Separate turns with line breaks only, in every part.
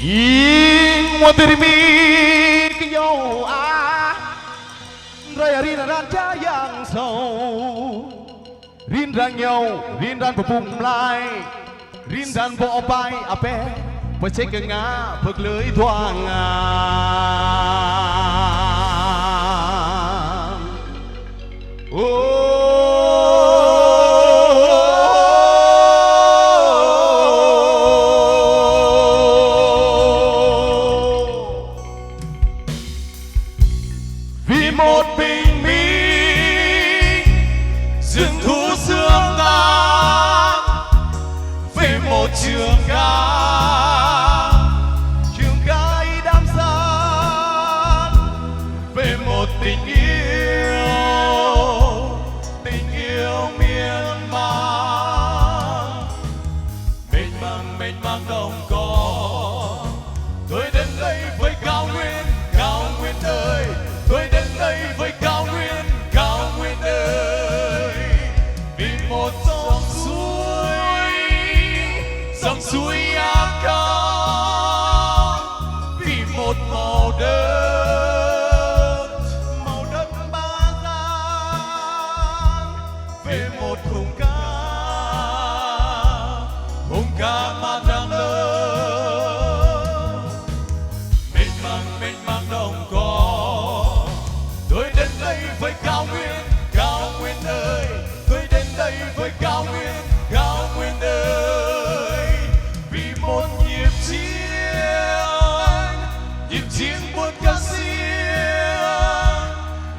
Ingin terimi kau raya rindan yang sâu rindan nhau rindan bùng lai rindan bộ bay ape percaya ngã phật lưới thoáng vì một bình minh rừng thu sương ngát về một trường ca đam san về một tình yêu miên man mênh mang đồng cỏ. Tôi đến đây với cao nguyên ơi, tôi đến đây với cao nguyên ơi, vì một dòng suối ác cao, vì một màu đất ba gian, về một khung ca mang đang lớn mênh mang đồng cỏ. Tôi đến đây với cao nguyên ơi, tôi đến đây với cao nguyên ơi, vì một nhịp chiến buồn ca xiên,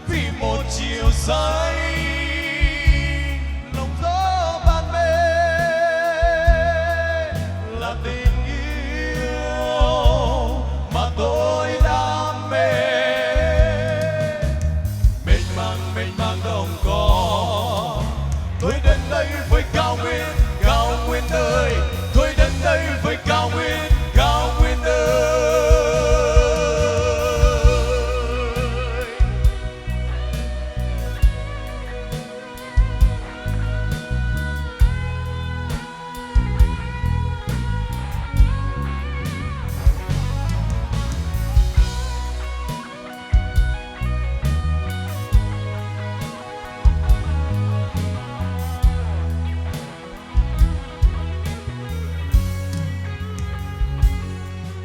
vì một chiều xanh lòng gió ban mê là tình yêu mà tôi đam mê. Mênh mang đồng cỏ. Tôi đến đây với cao nguyên ơi, tôi đến đây với cao nguyên ơi.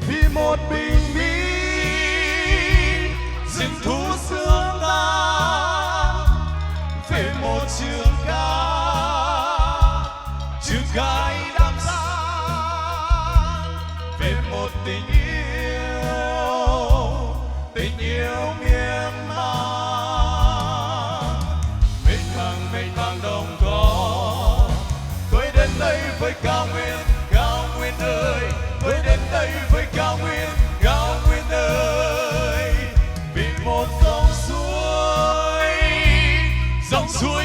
Vì một bình minh rừng thu sương ngát về một trường ca đam san, về một tình yêu miên man mênh mang đồng cỏ. Tôi đến đây với cao nguyên ơi, tôi đến đây với cao nguyên ơi, vì một dòng suối